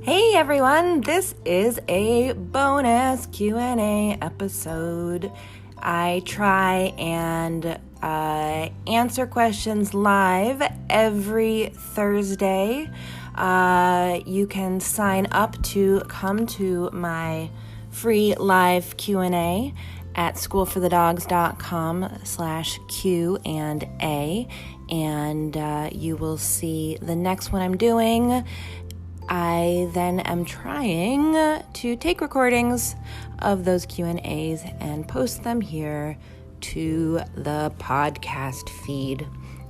Hey everyone, this is a bonus Q&A episode. I try and answer questions live every Thursday. You can sign up to come to my free live Q&A at schoolforthedogs.com/Q&A, and you will see the next one I'm doing. I then am trying to take recordings of those Q&As and post them here to the podcast feed.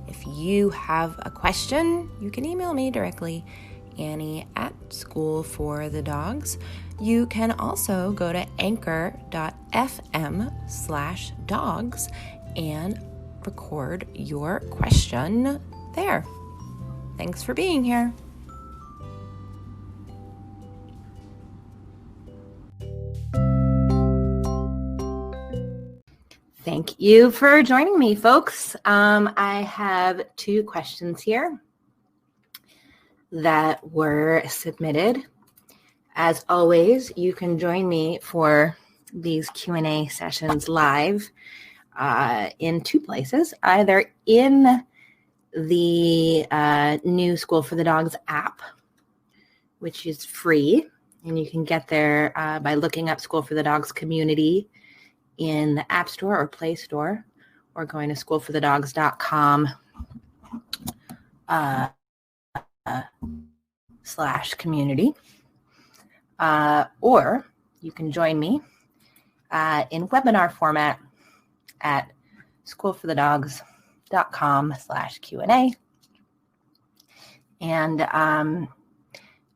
If you have a question, you can email me directly, Annie at School for the Dogs. You can also go to anchor.fm/dogs and record your question there. Thanks for being here. Thank you for joining me, folks. I have two questions here that were submitted. As always, you can join me for these Q&A sessions live in two places, either in the new School for the Dogs app, which is free, and you can get there by looking up School for the Dogs community in the App Store or Play Store, or going to schoolforthedogs.com /community. Or you can join me in webinar format at schoolforthedogs.com /Q&A. And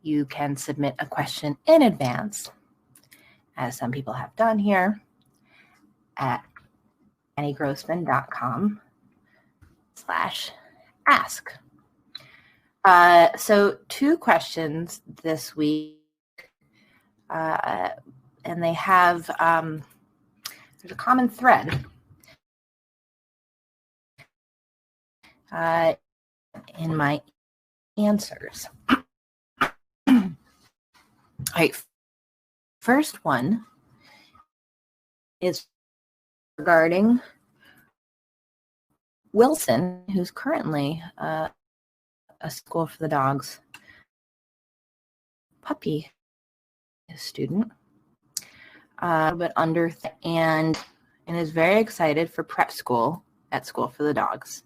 you can submit a question in advance, as some people have done here, at anniegrossman.com /ask. So two questions this week, and they have, there's a common thread in my answers. All right, first one is regarding Wilson, who's currently a School for the Dogs puppy student, but under and is very excited for prep school at School for the Dogs,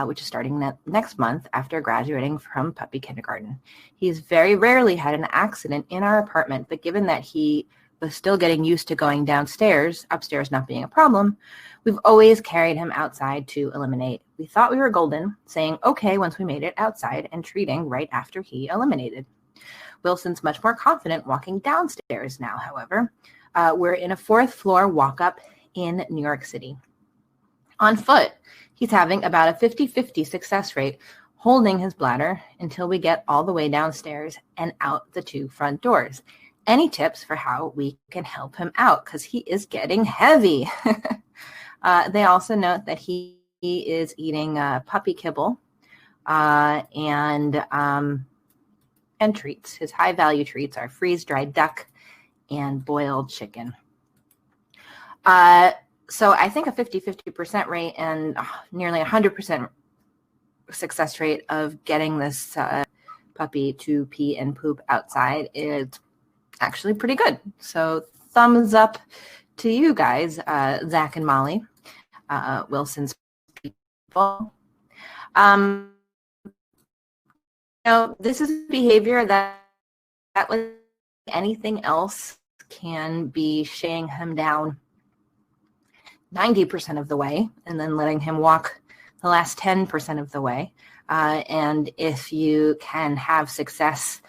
which is starting next month after graduating from puppy kindergarten. He's very rarely had an accident in our apartment, but given that he was still getting used to going downstairs, upstairs not being a problem, we've always carried him outside to eliminate. We thought we were golden, saying okay once we made it outside and treating right after he eliminated. Wilson's much more confident walking downstairs now, however. We're in a 4th floor walk-up in New York City. On foot, he's having about a 50-50 success rate, holding his bladder until we get all the way downstairs and out the 2 front doors. Any tips for how we can help him out? Because he is getting heavy. They also note that he is eating puppy kibble and treats. His high-value treats are freeze-dried duck and boiled chicken. So I think a 50-50% rate and nearly 100% success rate of getting this puppy to pee and poop outside is actually pretty good. So thumbs up to you guys, Zach and Molly, Wilson's people. This is behavior that with anything else can be shaying him down 90% of the way and then letting him walk the last 10% of the way. And if you can have success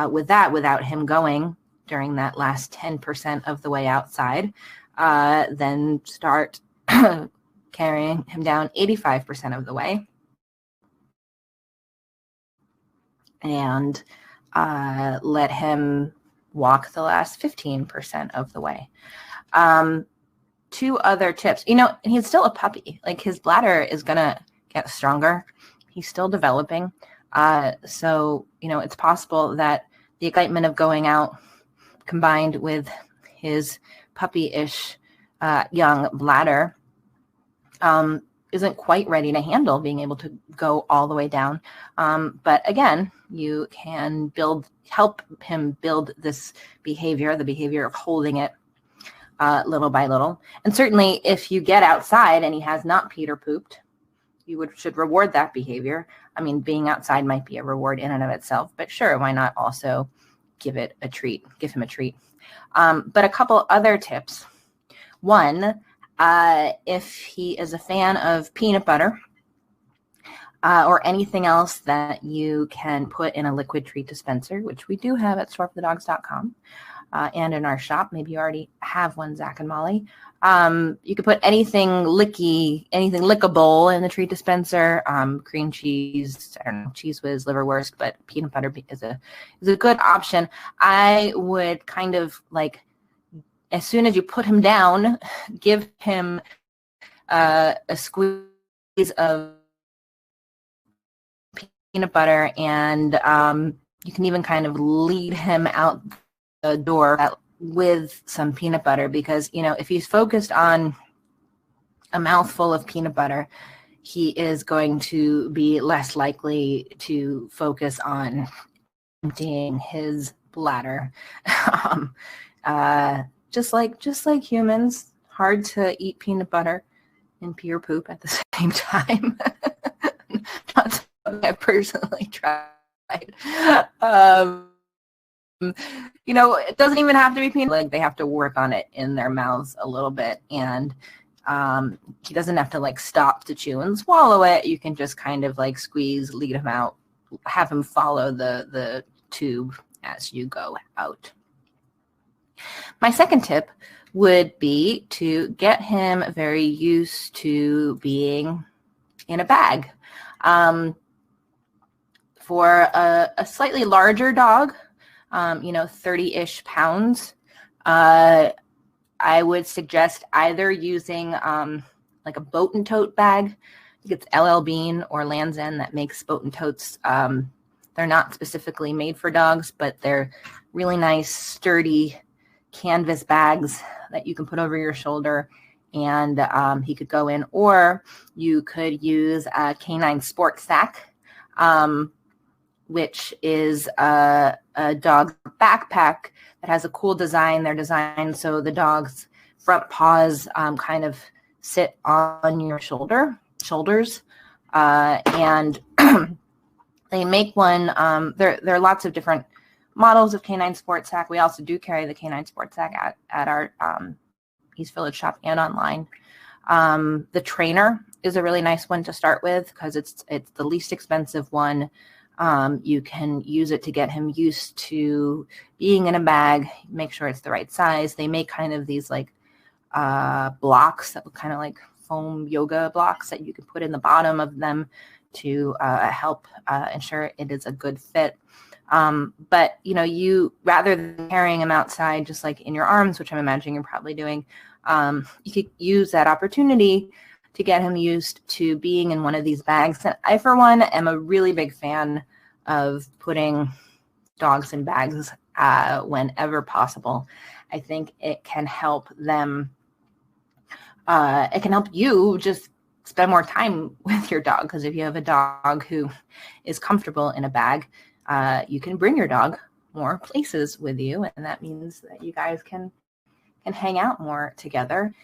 with that without him going during that last 10% of the way outside, then start carrying him down 85% of the way. And let him walk the last 15% of the way. 2 other tips. And he's still a puppy. Like, his bladder is going to get stronger. He's still developing. So, it's possible that the excitement of going out combined with his puppy-ish young bladder isn't quite ready to handle being able to go all the way down. But again, you can help him build this behavior, the behavior of holding it little by little. And certainly if you get outside and he has not peed or pooped, you should reward that behavior. I mean, being outside might be a reward in and of itself, but sure, why not also give him a treat. But a couple other tips. One, if he is a fan of peanut butter or anything else that you can put in a liquid treat dispenser, which we do have at storeforthedogs.com and in our shop. Maybe you already have one, Zach and Molly. You could put anything lickable in the treat dispenser. Cream cheese, I don't know, Cheese Whiz, liverwurst, but peanut butter is a good option. I would kind of like, as soon as you put him down, give him a squeeze of peanut butter, and you can even kind of lead him out the door with some peanut butter, because, you know, if he's focused on a mouthful of peanut butter, he is going to be less likely to focus on emptying his bladder. Just like humans, hard to eat peanut butter and pee or poop at the same time. Not something I personally tried. You know, it doesn't even have to be peanut. Like, they have to work on it in their mouths a little bit, and he doesn't have to like stop to chew and swallow it. You can just kind of like squeeze, lead him out, have him follow the tube as you go out. My second tip would be to get him very used to being in a bag. For a slightly larger dog, 30-ish pounds, I would suggest either using like a boat and tote bag. I think it's LL Bean or Land's End that makes boat and totes. They're not specifically made for dogs, but they're really nice, sturdy canvas bags that you can put over your shoulder, and he could go in. Or you could use a canine sport sack, which is a dog backpack that has a cool design. They're designed so the dog's front paws kind of sit on your shoulders, and they make one. There are lots of different models of canine sport sack. We also do carry the canine sport sack at our East Village shop and online. The trainer is a really nice one to start with because it's the least expensive one. You can use it to get him used to being in a bag, make sure it's the right size. They make kind of these like blocks that look kind of like foam yoga blocks that you can put in the bottom of them to help ensure it is a good fit. But, you know, you, rather than carrying him outside just like in your arms, which I'm imagining you're probably doing, you could use that opportunity to get him used to being in one of these bags. And I, for one, am a really big fan of putting dogs in bags whenever possible. I think it can help them, it can help you just spend more time with your dog, because if you have a dog who is comfortable in a bag, you can bring your dog more places with you, and that means that you guys can hang out more together.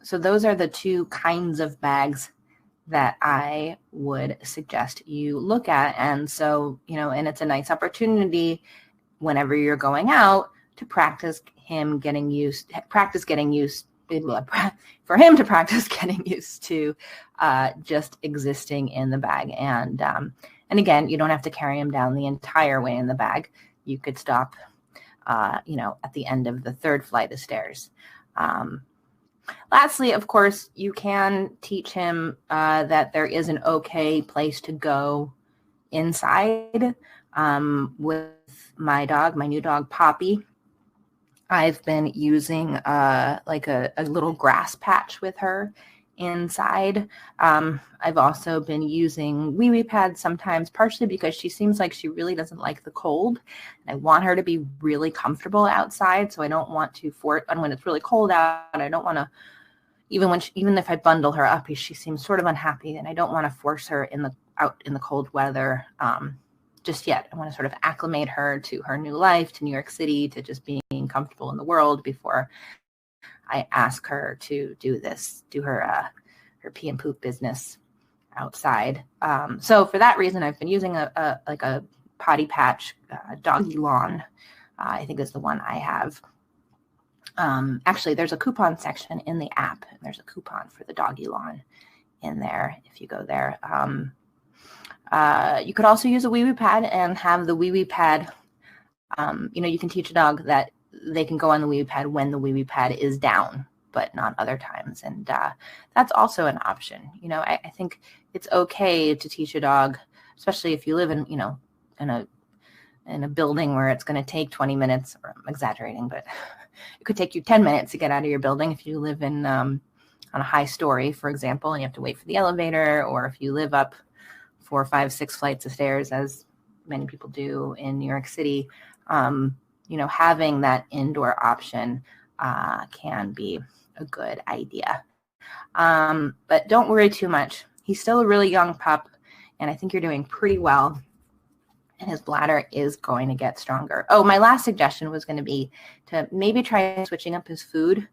So those are the two kinds of bags that I would suggest you look at. And so, you know, and it's a nice opportunity whenever you're going out to practice him getting used, for him to practice getting used to just existing in the bag. And again, you don't have to carry him down the entire way in the bag. You could stop, at the end of the third flight of stairs. Lastly, of course, you can teach him that there is an okay place to go inside. With my new dog, Poppy, I've been using like a little grass patch with her inside. I've also been using wee pads sometimes, partially because she seems like she really doesn't like the cold. I want her to be really comfortable outside, so I don't want to force, and when it's really cold out, I don't want to, even if I bundle her up, she seems sort of unhappy, and I don't want to force her out in the cold weather just yet. I want to sort of acclimate her to her new life, to New York City, to just being comfortable in the world before I ask her to do her pee and poop business outside. So for that reason, I've been using a potty patch, Doggy Lawn. I think is the one I have. Actually, there's a coupon section in the app, and there's a coupon for the Doggy Lawn in there if you go there. You could also use a wee pad and have the wee pad. You can teach a dog that they can go on the wee pad when the wee pad is down, but not other times. And that's also an option. I think it's okay to teach a dog, especially if you live in a building where it's going to take 20 minutes, or I'm exaggerating, but it could take you 10 minutes to get out of your building if you live in on a high story, for example, and you have to wait for the elevator, or if you live up 4, 5, 6 flights of stairs, as many people do in New York City. Having that indoor option can be a good idea. But don't worry too much. He's still a really young pup, and I think you're doing pretty well. And his bladder is going to get stronger. Oh, my last suggestion was going to be to maybe try switching up his food.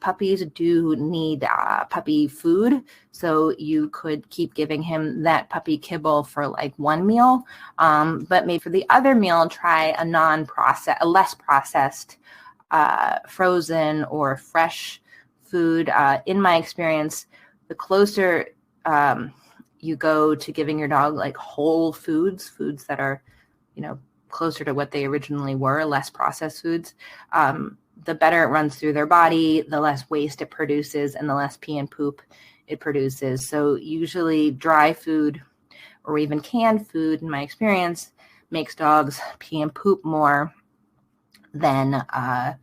Puppies do need puppy food, so you could keep giving him that puppy kibble for like one meal, but maybe for the other meal, try a less processed, frozen or fresh food. In my experience, the closer you go to giving your dog like whole foods that are, closer to what they originally were, less processed foods, the better it runs through their body, the less waste it produces, and the less pee and poop it produces. So usually dry food or even canned food, in my experience, makes dogs pee and poop more than a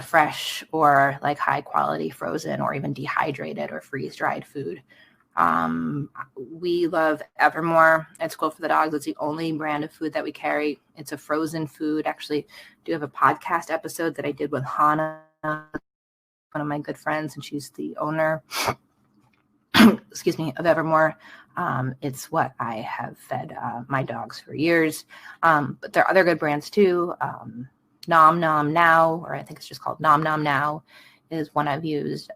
fresh or like high quality frozen or even dehydrated or freeze dried food. We love Evermore at School for the Dogs. It's the only brand of food that we carry. It's a frozen food. Actually, I do have a podcast episode that I did with Hannah, one of my good friends, and she's the owner, of Evermore. It's what I have fed my dogs for years. But there are other good brands too. Nom Nom Now, or I think it's just called Nom Nom Now, is one I've used.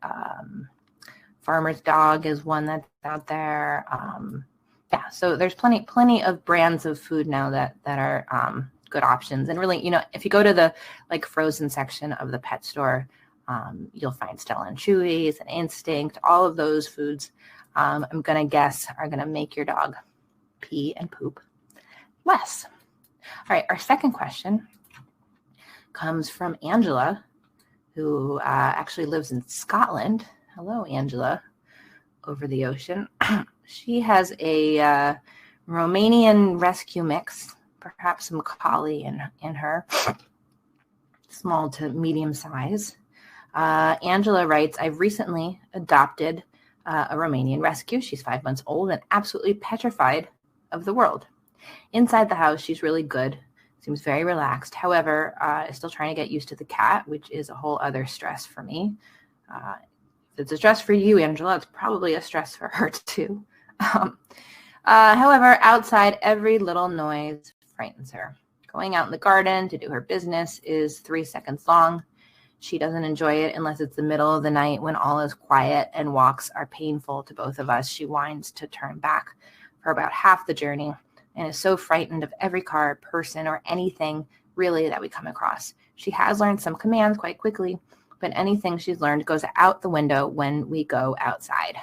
Farmer's Dog is one that's out there. So there's plenty of brands of food now that are good options. And really, if you go to the like frozen section of the pet store, you'll find Stella and Chewy's and Instinct. All of those foods, I'm gonna guess, are gonna make your dog pee and poop less. All right, our second question comes from Angela, who actually lives in Scotland. Hello, Angela, over the ocean. She has a Romanian rescue mix, perhaps some collie in her, small to medium size. Angela writes, I've recently adopted a Romanian rescue. She's 5 months old and absolutely petrified of the world. Inside the house, she's really good, seems very relaxed. However, is still trying to get used to the cat, which is a whole other stress for me. If it's a stress for you, Angela, it's probably a stress for her too. However, outside, every little noise frightens her. Going out in the garden to do her business is 3 seconds long. She doesn't enjoy it unless it's the middle of the night when all is quiet and walks are painful to both of us. She whines to turn back for about half the journey and is so frightened of every car, person, or anything really that we come across. She has learned some commands quite quickly, but anything she's learned goes out the window when we go outside.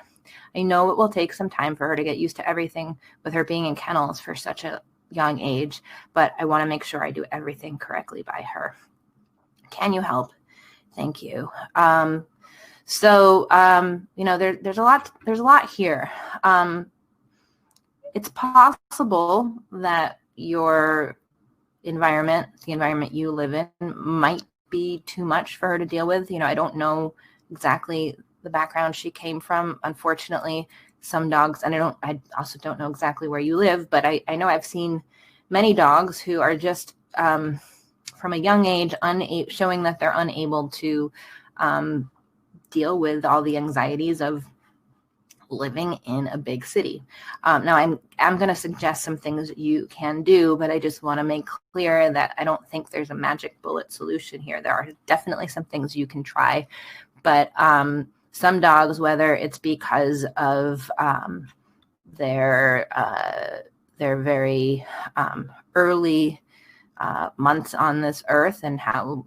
I know it will take some time for her to get used to everything with her being in kennels for such a young age, but I want to make sure I do everything correctly by her. Can you help? Thank you. There's a lot here. It's possible that your environment, the environment you live in, might be too much for her to deal with. I don't know exactly the background she came from. Unfortunately, some dogs, and I also don't know exactly where you live, but I know I've seen many dogs who are just from a young age showing that they're unable to deal with all the anxieties of living in a big city. Now I'm going to suggest some things you can do, but I just want to make clear that I don't think there's a magic bullet solution here. There are definitely some things you can try, but some dogs, whether it's because of their very early months on this earth and how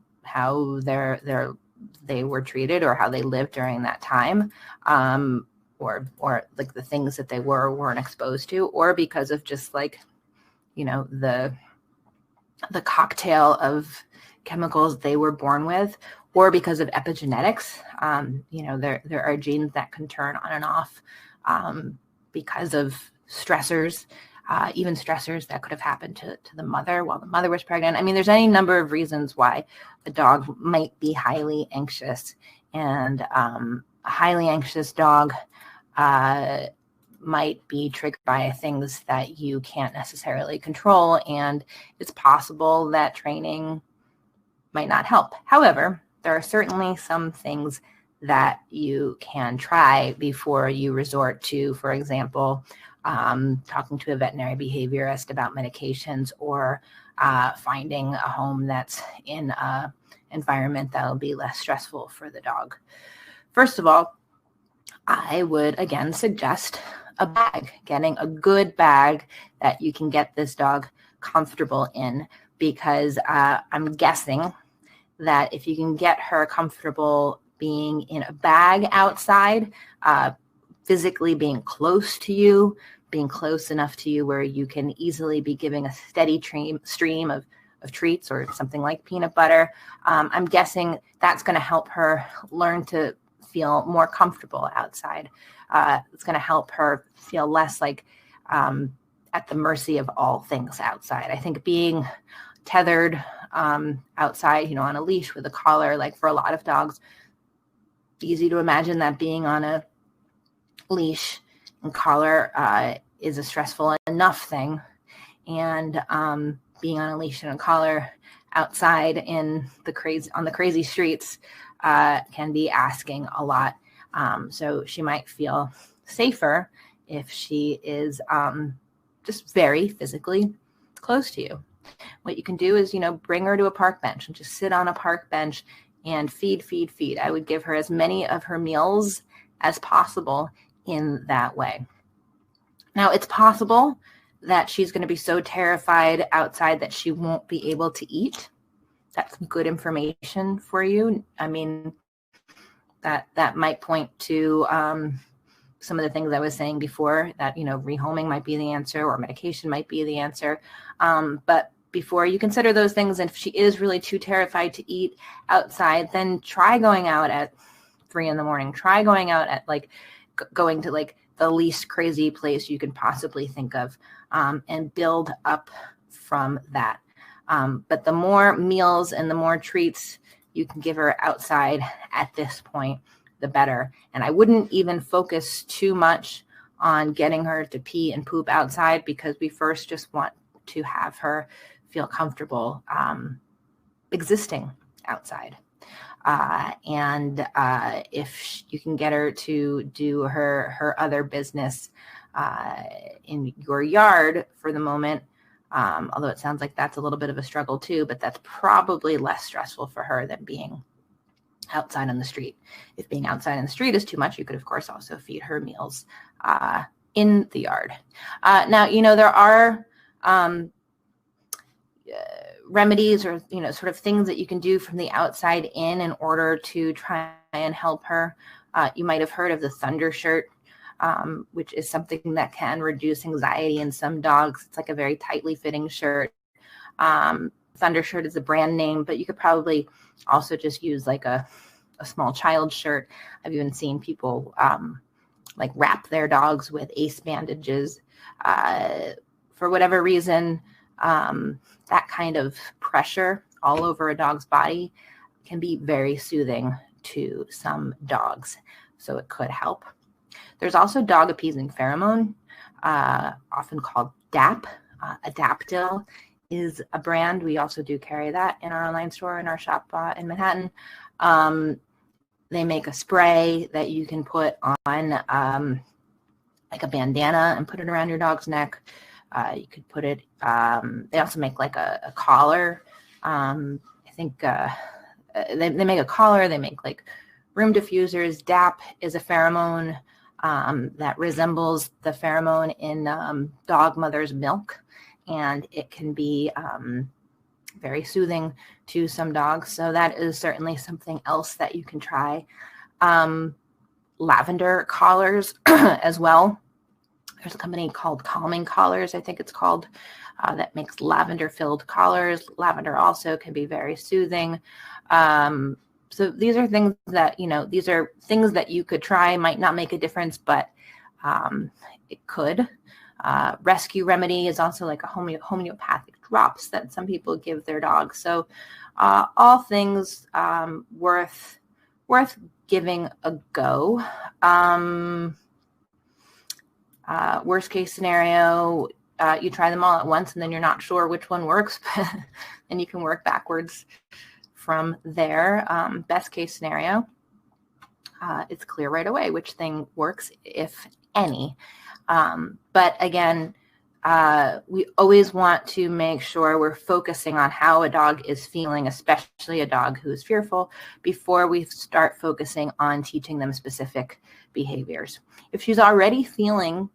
they were treated or how they lived during that time, or like the things that they weren't exposed to, or because of just like, the cocktail of chemicals they were born with, or because of epigenetics. There are genes that can turn on and off because of stressors, even stressors that could have happened to the mother while the mother was pregnant. I mean, there's any number of reasons why a dog might be highly anxious, and a highly anxious dog might be triggered by things that you can't necessarily control, and it's possible that training might not help. However, there are certainly some things that you can try before you resort to, for example, talking to a veterinary behaviorist about medications, or finding a home that's in an environment that will be less stressful for the dog. First of all, I would again suggest a bag, getting a good bag that you can get this dog comfortable in, because I'm guessing that if you can get her comfortable being in a bag outside, physically being close to you, being close enough to you where you can easily be giving a steady stream of treats or something like peanut butter, I'm guessing that's going to help her learn to feel more comfortable outside. It's going to help her feel less like at the mercy of all things outside. I think being tethered outside, on a leash with a collar, like for a lot of dogs, easy to imagine that being on a leash and collar is a stressful enough thing. And being on a leash and a collar outside on the crazy streets can be asking a lot. So she might feel safer if she is just very physically close to you. What you can do is, bring her to a park bench and just sit on a park bench and feed. I would give her as many of her meals as possible in that way. Now, it's possible that she's going to be so terrified outside that she won't be able to eat. That's good information for you. I mean, that might point to some of the things I was saying before, that, rehoming might be the answer, or medication might be the answer. But before you consider those things, and if she is really too terrified to eat outside, then try going out at 3 a.m. Try going out at going to the least crazy place you can possibly think of, and build up from that. But the more meals and the more treats you can give her outside at this point, the better. And I wouldn't even focus too much on getting her to pee and poop outside, because we first just want to have her feel comfortable existing outside. And if you can get her to do her other business in your yard for the moment, although it sounds like that's a little bit of a struggle too, but that's probably less stressful for her than being outside on the street. If being outside on the street is too much, you could, of course, also feed her meals in the yard. Now, there are remedies, or sort of things that you can do from the outside in order to try and help her. You might have heard of the Thunder shirt, which is something that can reduce anxiety in some dogs. It's like a very tightly fitting shirt. Thunder shirt is a brand name, but you could probably also just use like a small child shirt. I've even seen people wrap their dogs with ace bandages. For whatever reason, that kind of pressure all over a dog's body can be very soothing to some dogs. so it could help. There's also dog appeasing pheromone, often called DAP. Adaptil is a brand. We also do carry that in our online store in our shop in Manhattan. They make a spray that you can put on like a bandana and put it around your dog's neck. You could put it, they also make like a collar. I think they make a collar, they make like room diffusers. DAP is a pheromone that resembles the pheromone in dog mother's milk, and it can be very soothing to some dogs. So that is certainly something else that you can try. Lavender collars as well. There's a company called Calming Collars, I think it's called, that makes lavender-filled collars. Lavender also can be very soothing. So these are things that, these are things that you could try, might not make a difference, but it could. Rescue Remedy is also like a homeopathic drops that some people give their dogs. So all things worth giving a go. Worst case scenario, you try them all at once and then you're not sure which one works, and you can work backwards from there. Best case scenario, it's clear right away which thing works, if any. But again, we always want to make sure we're focusing on how a dog is feeling, especially a dog who is fearful, before we start focusing on teaching them specific behaviors. If she's already feeling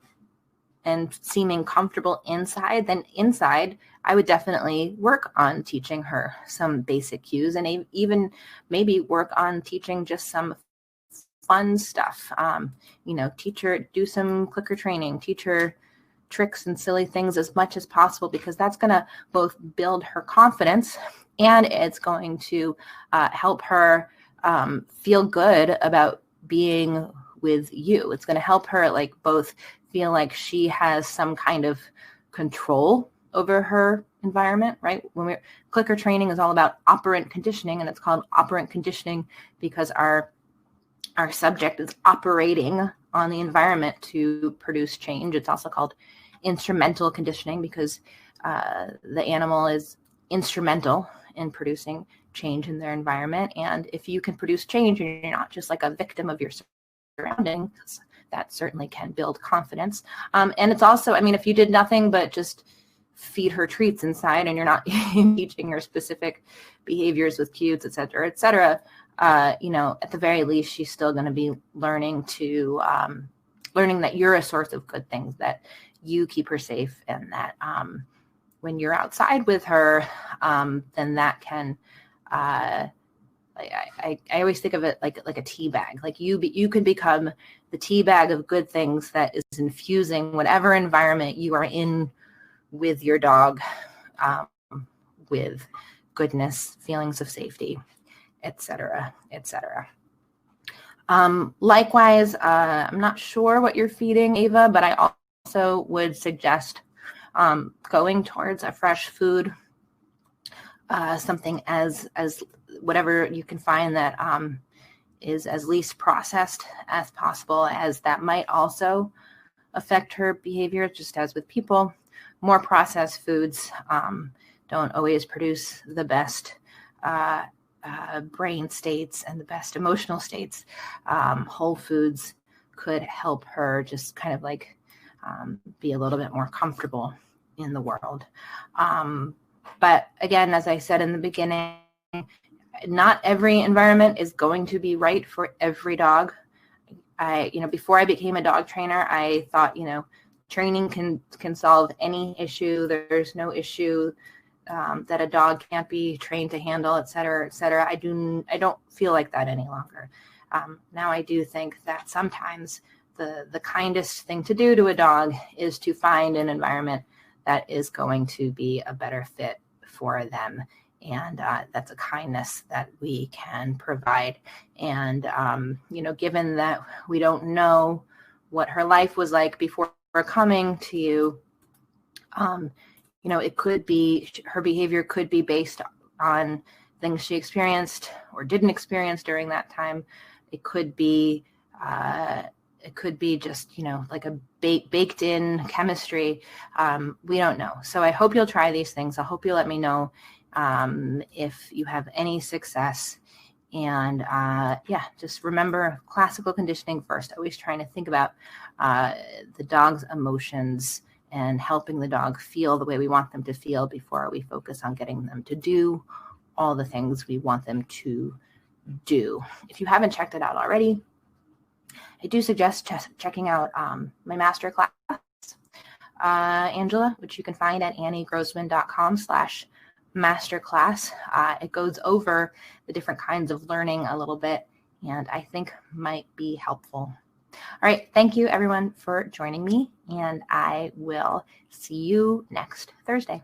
and seeming comfortable inside, then inside, I would definitely work on teaching her some basic cues, and even maybe work on teaching just some fun stuff. Teach her, do some clicker training, teach her tricks and silly things as much as possible, because that's going to both build her confidence and it's going to help her feel good about being with you. It's going to help her both feel like she has some kind of control over her environment, right? Clicker training is all about operant conditioning, and it's called operant conditioning because our subject is operating on the environment to produce change. It's also called instrumental conditioning because the animal is instrumental in producing change in their environment. And if you can produce change and you're not just like a victim of your surroundings, that certainly can build confidence. And it's also, if you did nothing but just feed her treats inside and you're not teaching her specific behaviors with cues, et cetera, at the very least, she's still going to be learning that you're a source of good things, that you keep her safe, and that when you're outside with her, then that can, I always think of it like a tea bag. Like you can become the tea bag of good things that is infusing whatever environment you are in with your dog, with goodness, feelings of safety, et cetera, et cetera. Likewise, I'm not sure what you're feeding Ava, but I also would suggest going towards a fresh food, something as whatever you can find that is as least processed as possible, as that might also affect her behavior, just as with people. More processed foods don't always produce the best brain states and the best emotional states. Whole foods could help her just kind of be a little bit more comfortable in the world. But again, as I said in the beginning, not every environment is going to be right for every dog. Before I became a dog trainer, I thought, training can solve any issue. There's no issue that a dog can't be trained to handle, et cetera, et cetera. I don't feel like that any longer. Now I do think that sometimes the kindest thing to do to a dog is to find an environment that is going to be a better fit for them. And that's a kindness that we can provide. And, given that we don't know what her life was like before coming to you, it could be, her behavior could be based on things she experienced or didn't experience during that time. It could be It could be just, like a baked in chemistry. We don't know. So I hope you'll try these things. I hope you'll let me know if you have any success. And just remember classical conditioning first, always trying to think about the dog's emotions and helping the dog feel the way we want them to feel before we focus on getting them to do all the things we want them to do. If you haven't checked it out already, I do suggest checking out my master class, Angela, which you can find at anniegrossman.com/masterclass. It goes over the different kinds of learning a little bit, and I think might be helpful. All right. Thank you, everyone, for joining me, and I will see you next Thursday.